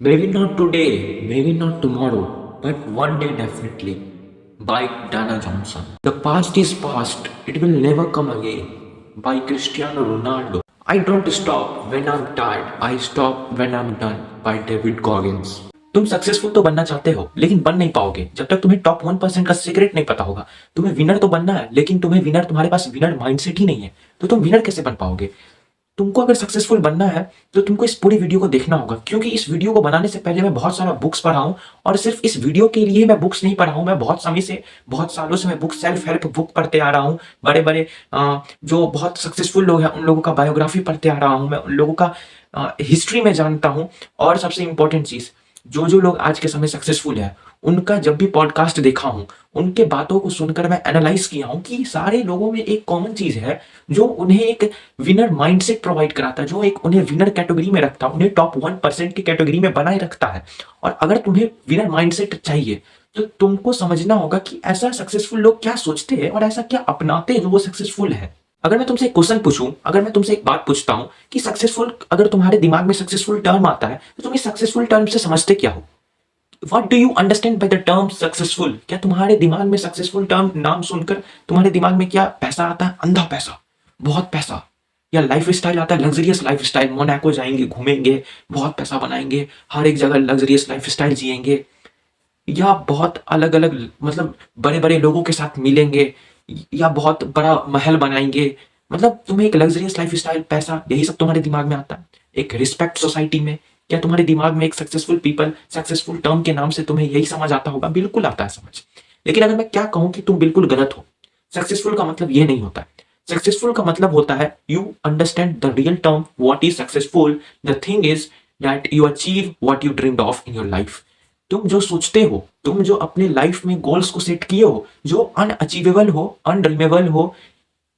Maybe not today, maybe not tomorrow, but one day definitely. By Dana Johnson. The past is past, it will never come again. By Cristiano Ronaldo. I don't stop when I'm tired, I stop when I'm done. By David Goggins. तुम successful तो बनना चाहते हो लेकिन बन नहीं पाओगे जब तक तुम्हें टॉप 1% का सीक्रेट नहीं पता होगा। तुम्हें विनर तो बनना है लेकिन तुम्हारे पास विनर माइंडसेट ही नहीं है, तो तुम विनर कैसे बन पाओगे। तुमको अगर सक्सेसफुल बनना है तो तुमको इस पूरी वीडियो को देखना होगा, क्योंकि इस वीडियो को बनाने से पहले मैं बहुत सारा बुक्स पढ़ा हूं और सिर्फ इस वीडियो के लिए मैं बुक्स नहीं पढ़ा हूं। मैं बहुत सालों से मैं बुक सेल्फ हेल्प बुक पढ़ते आ रहा हूं। बड़े बड़े जो बहुत सक्सेसफुल लोग हैं उन लोगों का बायोग्राफी पढ़ते आ रहा हूं, मैं उन लोगों का हिस्ट्री में जानता हूं। और सबसे इंपॉर्टेंट चीज, जो लोग आज के समय सक्सेसफुल है उनका जब भी पॉडकास्ट देखा हूं, उनके बातों को सुनकर मैं एनालाइज किया हूं कि सारे लोगों में एक कॉमन चीज है जो उन्हें एक विनर माइंडसेट प्रोवाइड कराता है, जो एक उन्हें विनर कैटेगरी में रखता है, उन्हें टॉप 1% की कैटेगरी में बनाए रखता है। और अगर तुम्हें विनर माइंडसेट चाहिए तो तुमको समझना होगा कि ऐसा सक्सेसफुल लोग क्या सोचते हैं और ऐसा क्या अपनाते हैं जो वो सक्सेसफुल है। अगर मैं तुमसे एक क्वेश्चन पूछूं, अगर मैं तुमसे एक बात पूछता हूं कि सक्सेसफुल, अगर तुम्हारे दिमाग में सक्सेसफुल टर्म आता है तो तुम इस सक्सेसफुल टर्म से समझते क्या हो। What do you understand by the term successful. क्या तुम्हारे दिमाग में सक्सेसफुल टर्म नाम सुनकर तुम्हारे दिमाग में क्या पैसा आता है, अंधा पैसा, बहुत पैसा, या लाइफ स्टाइल आता है, लग्जरियस लाइफ स्टाइल, मोनाको जाएंगे, घूमेंगे, बहुत पैसा बनाएंगे, हर एक जगह लग्जरियस लाइफ स्टाइल जिएंगे, या बहुत अलग अलग मतलब बड़े बड़े लोगों के साथ मिलेंगे, या बहुत बड़ा महल बनाएंगे। मतलब तुम्हें एक लग्जरियस लाइफ स्टाइल, पैसा, यही सब तुम्हारे दिमाग में आता है। एक रिस्पेक्ट सोसाइटी में, क्या तुम्हारे दिमाग में एक सक्सेसफुल पीपल, सक्सेसफुल टर्म के नाम से तुम्हें यही समझ आता होगा। बिल्कुल आता है समझ। लेकिन अगर मैं क्या कहूं कि तुम बिल्कुल गलत हो, सक्सेसफुल का मतलब ये नहीं होता है। सक्सेसफुल का मतलब होता है you understand the real term what is successful. The thing is that you achieve what you dreamed of in your life. तुम जो सोचते हो, तुम जो अपने लाइफ में गोल्स को सेट किए हो, जो अनअचीवेबल हो, अनड्रीमेबल हो,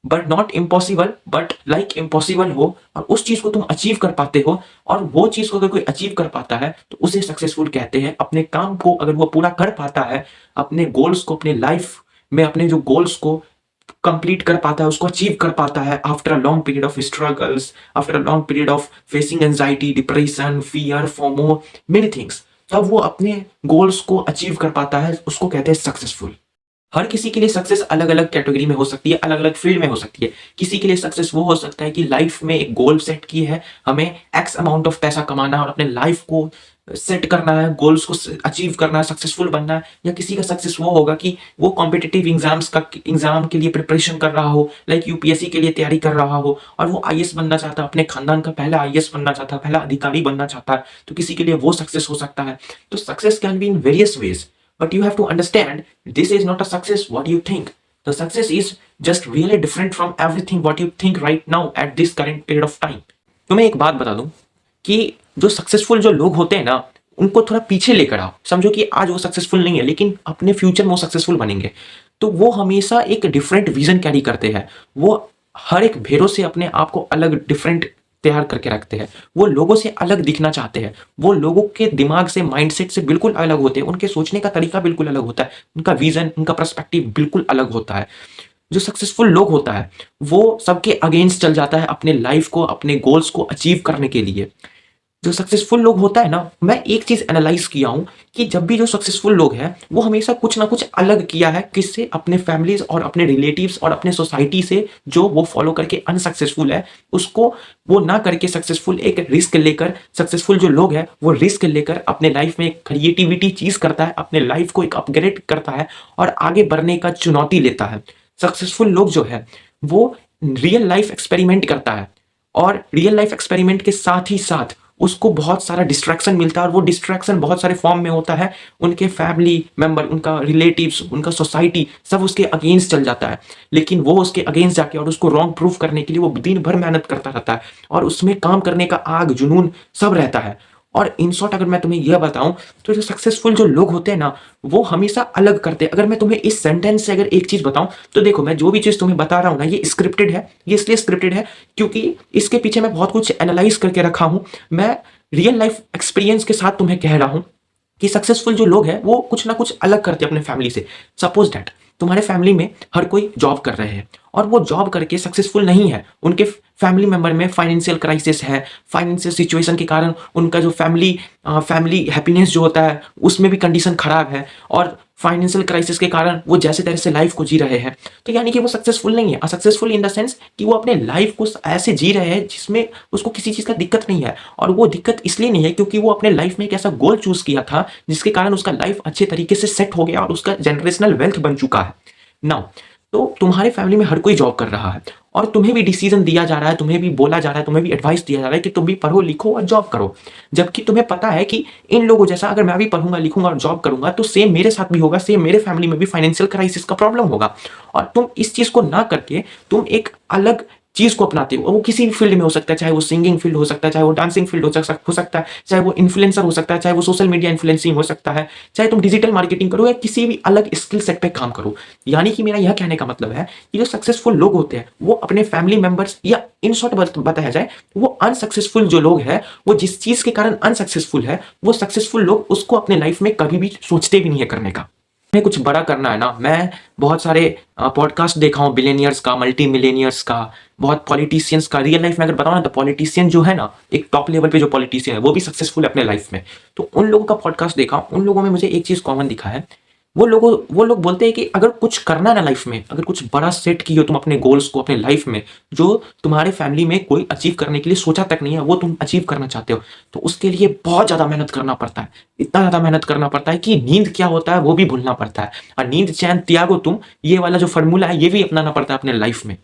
but not impossible, but like impossible हो, और उस चीज को तुम अचीव कर पाते हो, और वो चीज को अगर कोई अचीव कर पाता है तो उसे सक्सेसफुल कहते हैं। अपने काम को अगर वो पूरा कर पाता है, अपने गोल्स को, अपने लाइफ में अपने जो गोल्स को कंप्लीट कर पाता है, उसको अचीव कर पाता है after a long period of struggles, after a long period of facing anxiety, depression, fear, FOMO, many things, तब वो अपने गोल्स को अचीव कर पाता है, उसको कहते हैं सक्सेसफुल। हर किसी के लिए सक्सेस अलग अलग कैटेगरी में हो सकती है, अलग अलग फील्ड में हो सकती है। किसी के लिए सक्सेस वो हो सकता है कि लाइफ में एक गोल सेट की है, हमें एक्स अमाउंट ऑफ पैसा कमाना है और अपने लाइफ को सेट करना है, गोल्स को अचीव करना है, सक्सेसफुल बनना है। या किसी का सक्सेस वो होगा कि वो कॉम्पिटिटिव एग्जाम के लिए प्रिपरेशन कर रहा हो, लाइक यूपीएससी के लिए तैयारी कर रहा हो, और वो आईएएस बनना चाहता है, अपने खानदान का पहला आईएएस बनना चाहता है, पहला अधिकारी बनना चाहता है, तो किसी के लिए वो सक्सेस हो सकता है। तो success can be in various ways, but you have to understand this is not a success what you think. The success is just really different from everything what you think right now at this current period of time. तो मैं एक बात बता दूं कि जो successful जो लोग होते हैं ना, उनको थोड़ा पीछे लेकर आओ। समझो कि आज वो सक्सेसफुल नहीं है लेकिन अपने फ्यूचर में वो सक्सेसफुल बनेंगे, तो वो हमेशा एक डिफरेंट विजन कैरी करते हैं। वो हर एक भेड़ों से अपने आप को अलग डिफरेंट तैयार करके रखते हैं। वो लोगों से अलग दिखना चाहते हैं। वो लोगों के दिमाग से, माइंडसेट से बिल्कुल अलग होते हैं। उनके सोचने का तरीका बिल्कुल अलग होता है। उनका विजन, उनका पर्सपेक्टिव बिल्कुल अलग होता है। जो सक्सेसफुल लोग होता है वो सबके अगेंस्ट चल जाता है अपने लाइफ को, अपने गोल्स को अचीव करने के लिए। जो सक्सेसफुल लोग होता है ना, मैं एक चीज एनालाइज किया हूं कि जब भी जो सक्सेसफुल लोग हैं वो हमेशा कुछ ना कुछ अलग किया है। किससे? अपने फैमिलीज और अपने रिलेटिव्स और अपने सोसाइटी से, जो वो फॉलो करके अनसक्सेसफुल है, उसको वो ना करके सक्सेसफुल एक रिस्क लेकर, सक्सेसफुल जो लोग हैं वो रिस्क लेकर अपने लाइफ में एक क्रिएटिविटी चीज करता है, अपने लाइफ को एक अपग्रेड करता है और आगे बढ़ने का चुनौती लेता है। सक्सेसफुल लोग जो है वो रियल लाइफ एक्सपेरिमेंट करता है, और रियल लाइफ एक्सपेरिमेंट के साथ ही साथ उसको बहुत सारा डिस्ट्रैक्शन मिलता है, और वो डिस्ट्रैक्शन बहुत सारे फॉर्म में होता है। उनके फैमिली मेंबर, उनका रिलेटिव्स, उनका सोसाइटी सब उसके अगेंस्ट चल जाता है, लेकिन वो उसके अगेंस्ट जाके और उसको रॉन्ग प्रूफ करने के लिए वो दिन भर मेहनत करता रहता है, और उसमें काम करने का आग, जुनून सब रहता है। और इन शॉर्ट अगर मैं तुम्हें यह बताऊं तो जो सक्सेसफुल जो लोग होते हैं ना, वो हमेशा अलग करते हैं। अगर मैं तुम्हें इस सेंटेंस से अगर एक चीज बताऊं तो देखो, मैं जो भी चीज तुम्हें बता रहा हूं ना, ये स्क्रिप्टेड है। ये इसलिए स्क्रिप्टेड है क्योंकि इसके पीछे मैं बहुत कुछ एनालाइज करके रखा हूं। मैं रियल लाइफ एक्सपीरियंस के साथ तुम्हें कह रहा हूं कि सक्सेसफुल जो लोग हैं वो कुछ ना कुछ अलग करते हैं अपने फैमिली से। सपोज दैट तुम्हारे फैमिली में हर कोई जॉब कर रहे हैं और वो जॉब करके सक्सेसफुल नहीं है, उनके फैमिली मेंबर में फाइनेंशियल क्राइसिस है, फाइनेंशियल सिचुएशन के कारण उनका जो फैमिली हैप्पीनेस जो होता है उसमें भी कंडीशन खराब है और फाइनेंशियल क्राइसिस के कारण वो जैसे तैसे लाइफ को जी रहे हैं, तो यानी कि वो सक्सेसफुल नहीं है। सक्सेसफुल इन द सेंस कि वो अपने लाइफ को ऐसे जी रहे हैं जिसमें उसको किसी चीज़ का दिक्कत नहीं है, और वो दिक्कत इसलिए नहीं है क्योंकि वो अपने लाइफ में एक ऐसा गोल चूज किया था जिसके कारण उसका लाइफ अच्छे तरीके से सेट हो गया और उसका जनरेशनल वेल्थ बन चुका है। नाउ तो तुम्हारे फैमिली में हर कोई जॉब कर रहा है और तुम्हें भी डिसीजन दिया जा रहा है, तुम्हें भी बोला जा रहा है, तुम्हें भी एडवाइस दिया जा रहा है कि तुम भी पढ़ो लिखो और जॉब करो, जबकि तुम्हें पता है कि इन लोगों जैसा अगर मैं भी पढ़ूंगा लिखूंगा और जॉब करूंगा तो सेम मेरे साथ भी होगा, सेम मेरे फैमिली में भी फाइनेंशियल क्राइसिस का प्रॉब्लम होगा। और तुम इस चीज को ना करके तुम एक अलग चीज को अपनाते हो, वो किसी भी फील्ड में हो सकता है, चाहे वो सिंगिंग फील्ड हो सकता है, चाहे वो डांसिंग फील्ड हो सकता है, चाहे वो इन्फ्लुएंसर हो सकता है, चाहे वो सोशल मीडिया इन्फ्लुएंसिंग हो सकता है, चाहे तुम डिजिटल मार्केटिंग करो या किसी भी अलग स्किल सेट पे काम करो। यानी कि मेरा यह कहने का मतलब है कि जो सक्सेसफुल लोग होते हैं वो अपने फैमिली मेंबर्स, या इन शॉर्ट बताया जाए वो अनसक्सेसफुल जो लोग हैं, वो जिस चीज के कारण अनसक्सेसफुल है वो सक्सेसफुल लोग उसको अपने लाइफ में कभी भी सोचते भी नहीं है करने का। हमें कुछ बड़ा करना है ना, मैं बहुत सारे पॉडकास्ट देखा हूँ बिलियनियर्स का, मल्टी मिलेनियर्स का, बहुत पॉलिटिशियंस का। रियल लाइफ में अगर बताओ ना तो पॉलिटिशियन जो है ना, एक टॉप लेवल पे जो पॉलिटिशियन है वो भी सक्सेसफुल है अपने लाइफ में। तो उन लोगों का पॉडकास्ट देखा, उन लोगों में मुझे एक चीज कॉमन दिखा है। वो लोग बोलते हैं कि अगर कुछ करना है ना लाइफ में, अगर कुछ बड़ा सेट की हो तुम अपने गोल्स को अपने लाइफ में, जो तुम्हारे फैमिली में कोई अचीव करने के लिए सोचा तक नहीं है, वो तुम अचीव करना चाहते हो, तो उसके लिए बहुत ज्यादा मेहनत करना पड़ता है। इतना ज्यादा मेहनत करना पड़ता है कि नींद क्या होता है वो भी भूलना पड़ता है, और नींद चैन त्यागो तुम, ये वाला जो फॉर्मूला है ये भी अपनाना पड़ता है अपने लाइफ में।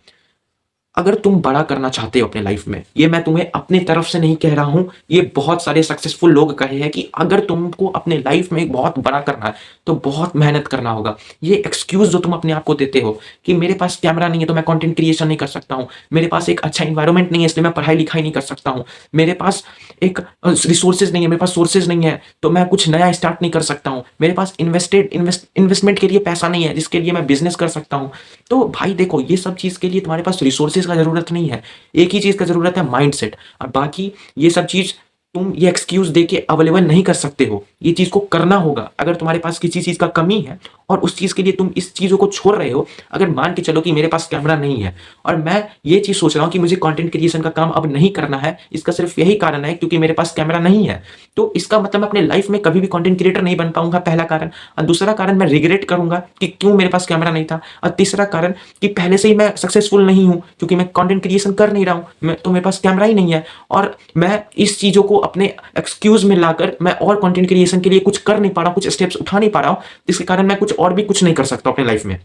अगर तुम बड़ा करना चाहते हो अपने लाइफ में, ये मैं तुम्हें अपने तरफ से नहीं कह रहा हूं, ये बहुत सारे सक्सेसफुल लोग कहे हैं कि अगर तुमको अपने लाइफ में बहुत बड़ा करना है तो बहुत मेहनत करना होगा। ये एक्सक्यूज जो तुम अपने आप को देते हो कि मेरे पास कैमरा नहीं है तो मैं कंटेंट क्रिएशन नहीं कर सकता हूं, मेरे पास एक अच्छा इन्वायरमेंट नहीं है इसलिए मैं पढ़ाई लिखाई नहीं कर सकता हूं, मेरे पास एक रिसोर्सेज नहीं है, मेरे पास सोर्सेज नहीं है तो मैं कुछ नया स्टार्ट नहीं कर सकता हूं, मेरे पास इन्वेस्टमेंट के लिए पैसा नहीं है जिसके लिए मैं बिजनेस कर सकता हूं। तो भाई देखो, ये सब चीज के लिए तुम्हारे पास रिसोर्सेज का जरूरत नहीं है, एक ही चीज का जरूरत है, माइंडसेट। और बाकी ये सब चीज तुम ये एक्सक्यूज दे के अवेलेबल नहीं कर सकते हो, ये चीज को करना होगा। अगर तुम्हारे पास किसी चीज का कमी है और उस चीज के लिए तुम इस चीजों को छोड़ रहे हो, अगर मान के चलो कि मेरे पास कैमरा नहीं है और मैं ये चीज सोच रहा हूं कि मुझे कंटेंट क्रिएशन का काम अब नहीं करना है, इसका सिर्फ यही कारण है क्योंकि मेरे पास कैमरा नहीं है, तो इसका मतलब मैं अपने लाइफ में कभी भी कंटेंट क्रिएटर नहीं बन पाऊंगा, पहला कारण। और दूसरा कारण, मैं रिग्रेट करूंगा कि क्यों मेरे पास कैमरा नहीं था। और तीसरा कारण कि पहले से ही मैं सक्सेसफुल नहीं हूं क्योंकि मैं कंटेंट क्रिएशन कर नहीं रहा हूं, तो मेरे पास कैमरा ही नहीं है, और मैं इस चीजों को अपने एक्सक्यूज में लाकर मैं और कंटेंट क्रिएशन के लिए कुछ कर नहीं पा रहा हूं, कुछ स्टेप्स उठा नहीं पा रहा हूं, जिसके कारण मैं कुछ और भी कुछ नहीं कर सकता अपने लाइफ में।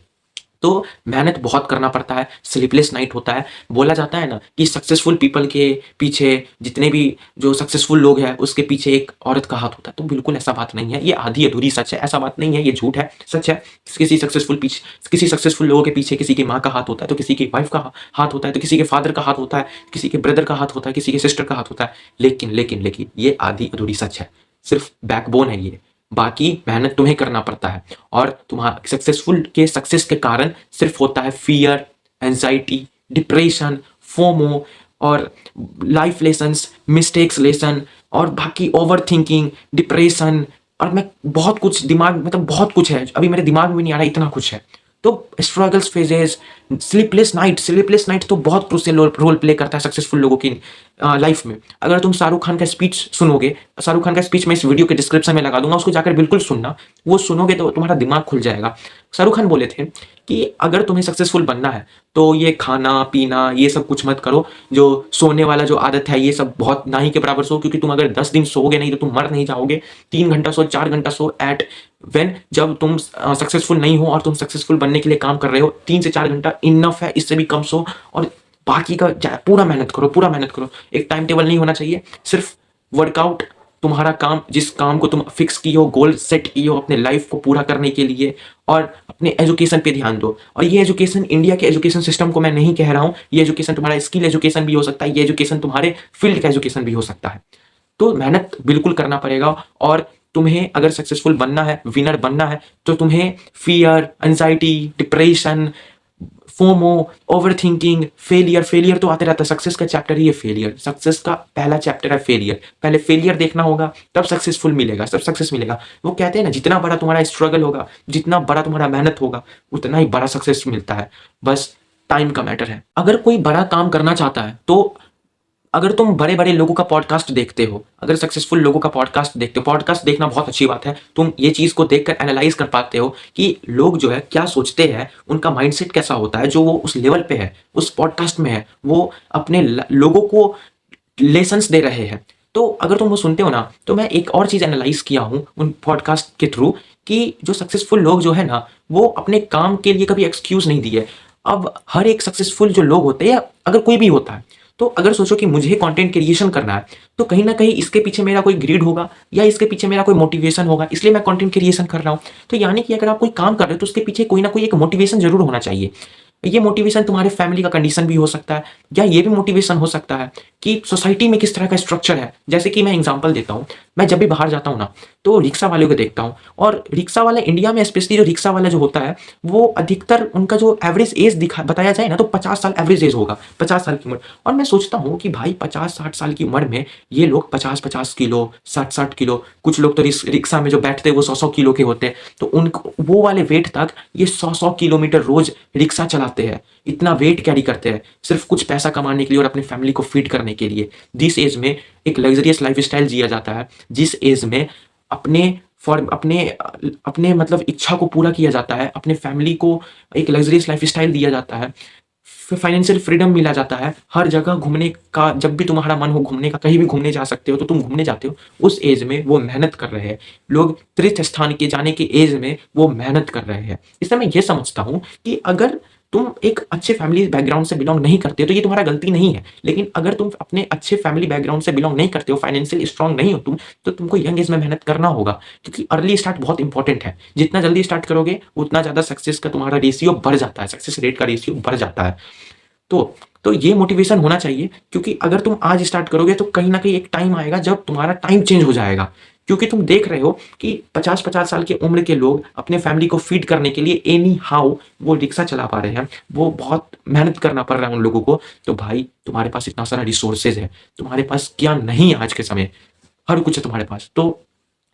तो मेहनत बहुत करना पड़ता है, स्लीपलेस नाइट होता है। बोला जाता है ना कि सक्सेसफुल पीपल के पीछे, जितने भी जो सक्सेसफुल लोग हैं उसके पीछे एक औरत का हाथ होता है, तो बिल्कुल ऐसा बात नहीं है, ये आधी अधूरी सच है, ऐसा बात नहीं है, ये झूठ है, सच है। किसी सक्सेसफुल लोगों के पीछे किसी की माँ का हाथ होता है, तो किसी की वाइफ का हाथ होता है, तो किसी के फादर का हाथ होता है, किसी के ब्रदर का हाथ होता है, किसी के सिस्टर का हाथ होता है, लेकिन लेकिन लेकिन ये आधी अधूरी सच है, सिर्फ बैकबोन है ये। बाकी मेहनत तुम्हें करना पड़ता है, और तुम्हारा सक्सेसफुल के सक्सेस के कारण सिर्फ होता है फियर, एंजाइटी, डिप्रेशन, फोमो, और लाइफ लेसन्स, मिस्टेक्स लेसन, और बाकी ओवर थिंकिंग, डिप्रेशन, और मैं बहुत कुछ दिमाग, मतलब बहुत कुछ है, अभी मेरे दिमाग में नहीं आ रहा, इतना कुछ है। तो स्ट्रगल्स फेजेस, स्लीपलेस नाइट तो बहुत क्रूशियल रोल प्ले करता है सक्सेसफुल लोगों की लाइफ में। अगर तुम शाहरुख खान का स्पीच सुनोगे, शाहरुख खान का स्पीच मैं इस वीडियो के डिस्क्रिप्शन में लगा दूंगा, उसको जाकर बिल्कुल सुनना, वो सुनोगे तो तुम्हारा दिमाग खुल जाएगा। शाहरुख खान बोले थे कि अगर तुम्हें सक्सेसफुल बनना है तो ये खाना पीना ये सब कुछ मत करो, जो सोने वाला जो आदत है ये सब बहुत ना ही के बराबर सो, क्योंकि तुम अगर 10 दिन सोओगे नहीं तो तुम मर नहीं जाओगे। 3 घंटा सो, 4 घंटा सो एट वेन, जब तुम सक्सेसफुल नहीं हो और तुम सक्सेसफुल बनने के लिए काम कर रहे हो, 3 से 4 घंटा इनफ है, इससे भी कम सो, और बाकी का पूरा मेहनत करो, पूरा मेहनत करो। एक टाइम टेबल नहीं होना चाहिए, सिर्फ वर्कआउट, तुम्हारा काम, जिस काम को तुम फिक्स की हो, गोल सेट की हो अपने लाइफ को पूरा करने के लिए, और अपने एजुकेशन पे ध्यान दो। और ये एजुकेशन इंडिया के एजुकेशन सिस्टम को मैं नहीं कह रहा हूँ, ये एजुकेशन तुम्हारा स्किल एजुकेशन भी हो सकता है, ये एजुकेशन तुम्हारे फील्ड का एजुकेशन भी हो सकता है। तो मेहनत बिल्कुल करना पड़ेगा, और तुम्हें अगर सक्सेसफुल बनना है, विनर बनना है, तो तुम्हें fear, anxiety, depression, FOMO, over thinking, failure. Failure तो आते रहता है, सक्सेस का चैप्टर ही है फेलियर। सक्सेस का पहला चैप्टर है फेलियर। पहले फेलियर देखना होगा, तब सक्सेसफुल मिलेगा, सब सक्सेस मिलेगा। वो कहते हैं ना, जितना बड़ा तुम्हारा स्ट्रगल होगा, जितना बड़ा तुम्हारा मेहनत होगा, उतना ही बड़ा सक्सेस मिलता है। बस टाइम का मैटर है। अगर कोई बड़ा काम करना चाहता है तो अगर तुम बड़े बड़े लोगों का पॉडकास्ट देखते हो, अगर सक्सेसफुल लोगों का पॉडकास्ट देखते हो, पॉडकास्ट देखना बहुत अच्छी बात है। तुम ये चीज को देखकर एनालाइज कर पाते हो कि लोग जो है क्या सोचते हैं, उनका माइंडसेट कैसा होता है, जो वो उस लेवल पे है, उस पॉडकास्ट में है, वो अपने लोगों को लेसन्स दे रहे हैं। तो अगर तुम वो सुनते हो ना, तो मैं एक और चीज एनालाइज किया हूँ उन पॉडकास्ट के थ्रू, कि जो सक्सेसफुल लोग जो है ना, वो अपने काम के लिए कभी एक्सक्यूज नहीं दिए। अब हर एक सक्सेसफुल जो लोग होते हैं, या अगर कोई भी होता है, तो अगर सोचो कि मुझे कंटेंट क्रिएशन करना है, तो कहीं ना कहीं इसके पीछे मेरा कोई ग्रीड होगा, या इसके पीछे मेरा कोई मोटिवेशन होगा, इसलिए मैं कंटेंट क्रिएशन कर रहा हूँ। तो यानी कि अगर आप कोई काम कर रहे हो, तो उसके पीछे कोई ना कोई एक मोटिवेशन जरूर होना चाहिए। ये मोटिवेशन तुम्हारे फैमिली का कंडीशन भी हो सकता है, या ये भी मोटिवेशन हो सकता है कि सोसाइटी में किस तरह का स्ट्रक्चर है। जैसे कि मैं एग्जांपल देता हूँ, मैं जब भी बाहर जाता हूँ ना, तो रिक्शा वालों को देखता हूँ, और रिक्शा वाले इंडिया में स्पेशली जो रिक्शा वाला जो होता है, वो अधिकतर उनका जो एवरेज एज दिखा बताया जाए ना, तो 50 साल एवरेज एज होगा, 50 साल की उम्र। और मैं सोचता हूँ कि भाई 50-60 साल की उम्र में ये लोग 50-50 किलो, 60-60 किलो, कुछ लोग तो रिक्शा में जो बैठते हैं वो 100-100 किलो के होते हैं, तो उन वो वाले वेट तक ये 100-100 किलोमीटर रोज रिक्शा चलाते हैं, इतना वेट कैरी करते हैं, सिर्फ कुछ पैसा कमाने के लिए और अपनी फैमिली को फीड करने के लिए। जिस एज में एक लग्जरियस लाइफ स्टाइल जिया जाता है, जिस एज में अपने फॉर अपने अपने मतलब इच्छा को पूरा किया जाता है, अपने फैमिली को एक लग्जरियस लाइफ स्टाइल दिया जाता है, फाइनेंशियल फ्रीडम मिला जाता है, हर जगह घूमने का, जब भी तुम्हारा मन हो घूमने का, कहीं भी घूमने जा सकते हो, तो तुम घूमने जाते हो। उस एज में वो मेहनत कर रहे हैं लोग, तीर्थ स्थान के जाने के एज में वो मेहनत कर रहे हैं। इसलिए मैं ये समझता हूँ कि अगर तुम एक अच्छे फैमिली बैकग्राउंड से बिलोंग नहीं करते हो, तो ये तुम्हारा गलती नहीं है। लेकिन अगर तुम अपने अच्छे फैमिली बैकग्राउंड से बिलोंग नहीं करते हो, फाइनेंशियल स्ट्रांग नहीं हो तुम, तो तुमको यंग एज में मेहनत करना होगा, क्योंकि अर्ली स्टार्ट बहुत इंपॉर्टेंट है। जितना जल्दी स्टार्ट करोगे, उतना ज्यादा सक्सेस का तुम्हारा रेशियो बढ़ जाता है, सक्सेस रेट का रेशियो बढ़ जाता है। तो तो ये मोटिवेशन होना चाहिए, क्योंकि अगर तुम आज स्टार्ट करोगे, तो कहीं ना कहीं एक टाइम आएगा जब तुम्हारा टाइम चेंज हो जाएगा। क्योंकि तुम देख रहे हो कि 50-50 साल की उम्र के लोग अपने फैमिली को फीड करने के लिए एनी हाउ वो रिक्शा चला पा रहे हैं, वो बहुत मेहनत करना पड़ रहा है उन लोगों को। तो भाई तुम्हारे पास इतना सारा रिसोर्सेज है, तुम्हारे पास क्या नहीं है आज के समय, हर कुछ है तुम्हारे पास। तो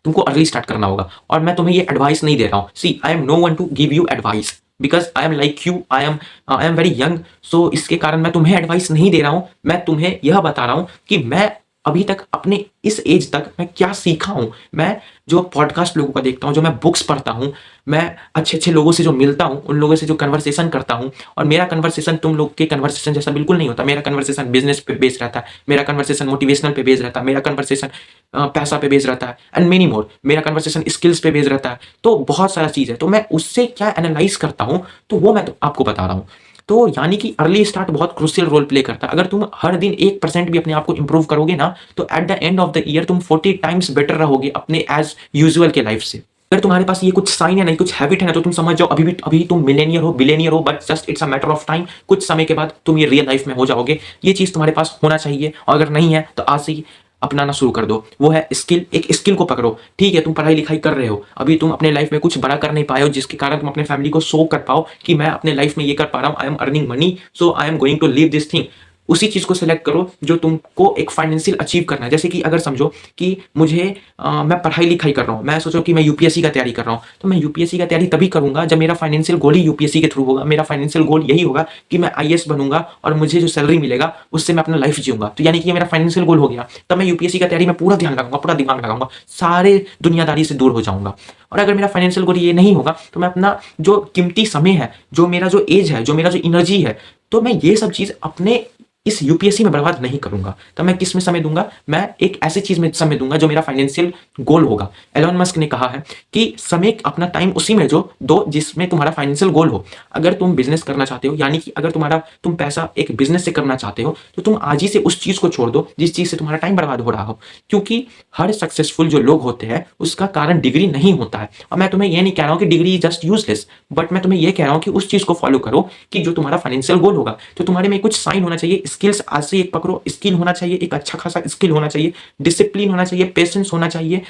तुमको अर्ली स्टार्ट करना होगा। और मैं तुम्हें ये एडवाइस नहीं दे रहा हूँ, see I am no one to give you advice, because I am like you, I am very young. So इसके कारण मैं तुम्हें एडवाइस नहीं दे रहा हूँ, मैं तुम्हें यह बता रहा हूँ कि मैं अभी तक अपने इस एज तक मैं क्या सीखा हूँ। मैं जो पॉडकास्ट लोगों का देखता हूँ, जो मैं बुक्स पढ़ता हूँ, मैं अच्छे अच्छे लोगों से जो मिलता हूँ, उन लोगों से जो कन्वर्सेशन करता हूँ, और मेरा कन्वर्सेशन तुम लोग के कन्वर्सेशन जैसा बिल्कुल नहीं होता। मेरा कन्वर्सेशन बिजनेस पे बेस्ड रहता है, मेरा कन्वर्सेशन मोटिवेशनल पे बेस्ड रहता है, मेरा कन्वर्सेशन पैसा पे बेस्ड रहता है, एंड मेनी मोर। मेरा कन्वर्सेशन स्किल्स पे बेस्ड रहता है। तो बहुत सारा चीज़ है, तो मैं उससे क्या एनालाइज करता हूँ, तो वो मैं तो आपको बता रहा हूँ। तो यानी कि अर्ली स्टार्ट बहुत क्रूशियल रोल प्ले करता है। अगर तुम हर दिन 1% भी अपने आप को इंप्रूव करोगे ना, तो at the end of the year तुम 40 टाइम्स बेटर रहोगे अपने एज यूजुअल के लाइफ से। अगर तुम्हारे पास ये कुछ साइन है नहीं, कुछ हैबिट है ना, तो तुम समझ जाओ अभी तुम मिलेनियर हो, बिलेनियर हो, but just it's a matter of time. कुछ समय के बाद तुम ये रियल लाइफ में हो जाओगे। ये चीज तुम्हारे पास होना चाहिए, और अगर नहीं है तो आज से ही अपनाना शुरू कर दो। वो है स्किल। एक स्किल को पकड़ो। ठीक है, तुम पढ़ाई लिखाई कर रहे हो, अभी तुम अपने लाइफ में कुछ बड़ा कर नहीं पाए हो, जिसके कारण तुम अपने फैमिली को शो कर पाओ कि मैं अपने लाइफ में ये कर पा रहा हूँ, I am earning money, so I am going to leave this thing. उसी चीज को सिलेक्ट करो जो तुमको एक फाइनेंशियल अचीव करना है। जैसे कि अगर समझो कि मुझे मैं पढ़ाई लिखाई कर रहा हूँ, मैं सोचो कि मैं यूपीएससी का तैयारी कर रहा हूँ, तो मैं यूपीएससी का तैयारी तभी करूंगा जब मेरा फाइनेंशियल गोल ही यूपीएससी के थ्रू होगा। मेरा फाइनेंशियल गोल यही होगा कि मैं आईएएस बनूंगा, और मुझे जो सैलरी मिलेगा उससे मैं अपना लाइफ जीऊंगा। तो यानी कि ये मेरा फाइनेंशियल गोल हो गया। तब मैं यूपीएससी का तैयारी में पूरा ध्यान लगाऊंगा, पूरा दिमाग लगाऊंगा, सारे दुनियादारी से दूर हो जाऊंगा। और अगर मेरा फाइनेंशियल गोल ये नहीं होगा, तो मैं अपना जो कीमती समय है, जो मेरा जो एज है, जो मेरा जो एनर्जी है, तो मैं ये सब चीज अपने इस यूपीएससी में बर्बाद नहीं करूंगा। तो मैं किस में समय दूंगा? मैं एक ऐसी चीज में समय दूंगा जो मेरा फाइनेंशियल गोल होगा। एलोन मस्क ने कहा है कि समय अपना टाइम उसी में जो दो जिसमें तुम्हारा फाइनेंशियल गोल हो। अगर तुम बिजनेस करना चाहते हो, यानी कि अगर तुम पैसा एक बिजनेस से करना चाहते हो, तो तुम आज ही से उस चीज को छोड़ दो जिस चीज से तुम्हारा टाइम बर्बाद हो रहा हो। क्योंकि हर सक्सेसफुल जो लोग होते हैं उसका कारण डिग्री नहीं होता है। और मैं तुम्हें यह नहीं कह रहा हूं कि डिग्री जस्ट यूजलेस, बट मैं तुम्हें यह कह रहा हूं कि उस चीज को फॉलो करो कि जो तुम्हारा फाइनेंशियल गोल होगा। तो तुम्हारे में कुछ साइन होना चाहिए, स्किल्स आज से एक पकड़ो, स्किल होना चाहिए, एक अच्छा खासा स्किल होना चाहिए, डिसिप्लिन होना चाहिए, पेशेंस होना चाहिए,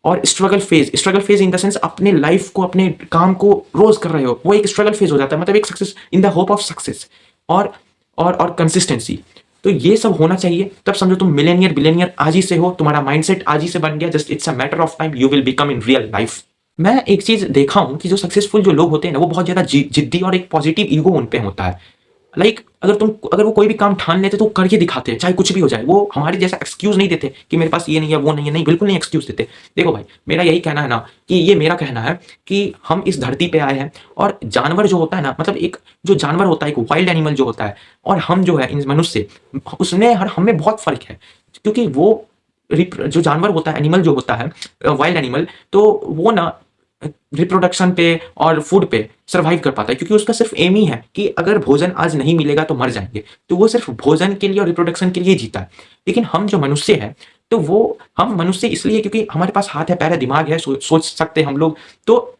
और struggle phase in the sense अपने लाइफ को, अपने काम को रोज कर रहे हो, वो एक स्ट्रगल फेज हो जाता है, मतलब एक success in the hope of success और कंसिस्टेंसी। तो ये सब होना चाहिए, तब समझो तुम मिलेनियर बिलेनियर आज ही से हो, तुम्हारा माइंडसेट आज ही से बन गया, just it's a matter of time, you will become in real life. मैं एक चीज देखा हूं कि जो सक्सेसफुल जो लोग होते हैं ना, वो बहुत ज्यादा जिद्दी और एक पॉजिटिव ईगो उन पे होता है। अगर वो कोई भी काम ठान लेते तो करके दिखाते हैं, चाहे कुछ भी हो जाए। वो हमारे जैसा एक्सक्यूज नहीं देते कि मेरे पास ये नहीं है, वो नहीं है, नहीं, बिल्कुल नहीं एक्सक्यूज देते। देखो भाई, मेरा यही कहना है ना, कि ये मेरा कहना है कि हम इस धरती पे आए हैं, और जानवर जो होता है ना, मतलब एक जो जानवर होता है, एक वाइल्ड एनिमल जो होता है, और हम जो है इन मनुष्य, उसमें हम में बहुत फर्क है। क्योंकि वो जो जानवर होता है, एनिमल जो होता है, वाइल्ड एनिमल, तो वो ना रिप्रोडक्शन पे और फूड पे सरवाइव कर पाता है, क्योंकि उसका सिर्फ एम ही है कि अगर भोजन आज नहीं मिलेगा तो मर जाएंगे। तो वो सिर्फ भोजन के लिए और रिप्रोडक्शन के लिए जीता है। लेकिन हम जो मनुष्य है, तो वो हम मनुष्य इसलिए क्योंकि हमारे पास हाथ है, पैर है, दिमाग है, सोच सकते हैं हम लोग। तो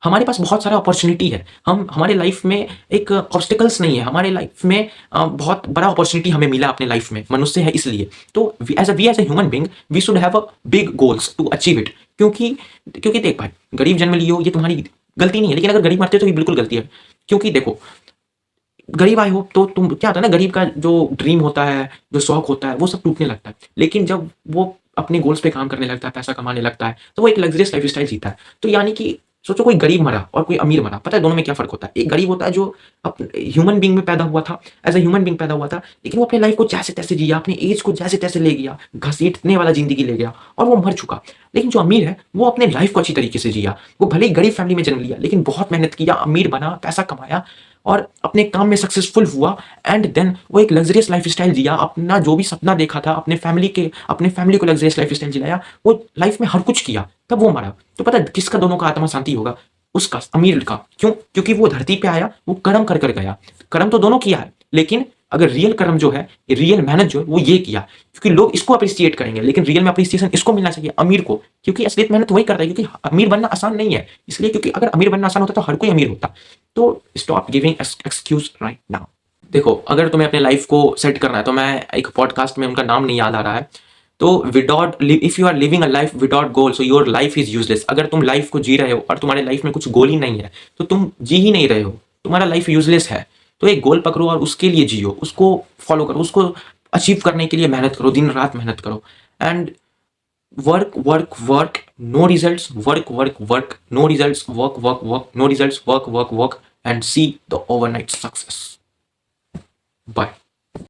हमारे पास बहुत सारा अपॉर्चुनिटी है। हम हमारे लाइफ में एक ऑब्स्टिकल्स नहीं है, हमारे लाइफ में बहुत बड़ा अपॉर्चुनिटी हमें मिला अपने लाइफ में, मनुष्य है इसलिए। तो as a human being we should have a big goals to achieve it. क्योंकि क्योंकि देख भाई, गरीब जन्म लियो ये तुम्हारी गलती नहीं है, लेकिन अगर गरीब मरते हो तो ये बिल्कुल गलती है। क्योंकि देखो, गरीब आए हो तो तुम क्या होता है ना, गरीब का जो ड्रीम होता है, जो शौक होता है, वो सब टूटने लगता है। लेकिन जब वो अपने गोल्स पे काम करने लगता है, पैसा कमाने लगता है, तो वो एक लग्जरियस लाइफ स्टाइल जीता है। तो यानी कि सोचो, कोई गरीब मरा और कोई अमीर मरा, पता है दोनों में क्या फर्क होता है? एक गरीब होता है जो ह्यूमन बींग में पैदा हुआ था, एज ए ह्यूमन बींग पैदा हुआ था, लेकिन वो अपने लाइफ को जैसे तैसे जिया, अपनी एज को जैसे तैसे ले गया, घसीटने वाला जिंदगी ले गया, और वो मर चुका। लेकिन जो अमीर है, वो अपने लाइफ को अच्छी तरीके से जिया। वो भले ही गरीब फैमिली में जन्म लिया, लेकिन बहुत मेहनत किया, अमीर बना, पैसा कमाया, और अपने काम में सक्सेसफुल हुआ। एंड देन वो एक लग्जरियस लाइफ स्टाइल जिया, अपना जो भी सपना देखा था, अपने फैमिली को लग्जरियस लाइफ स्टाइल जिलाया, वो लाइफ में हर कुछ किया, तब वो मरा। तो पता है किसका दोनों का आत्मा शांति होगा? उसका, अमीर का। क्यों? क्योंकि वो धरती पे आया, वो कर्म कर कर गया। कर्म तो दोनों किया है, लेकिन अगर रियल कर्म जो है, रियल मेहनत जो है, वो ये किया। क्योंकि लोग इसको अप्रिशिएट करेंगे, लेकिन रियल में अप्रिसिएशन इसको मिलना चाहिए, अमीर को। क्योंकि असलियत मेहनत वही करता है, क्योंकि अमीर बनना आसान नहीं है इसलिए, क्योंकि अगर अमीर बनना आसान होता तो हर कोई अमीर होता। तो stop giving excuse right now. देखो, अगर तुम्हें अपने लाइफ को सेट करना है, तो मैं एक पॉडकास्ट में, उनका नाम नहीं याद आ रहा है, तो without, if you are living a life without goal, so your life is useless. अगर तुम लाइफ को जी रहे हो और तुम्हारे लाइफ में कुछ गोल ही नहीं है, तो तुम जी ही नहीं रहे हो, तुम्हारा लाइफ यूजलेस है। तो एक गोल पकड़ो और उसके लिए जियो, उसको फॉलो करो, उसको अचीव करने के लिए मेहनत करो, दिन रात मेहनत करो। And work work work, no results, work work work, no results, work work work, no results, work work work, and see the overnight success. Bye.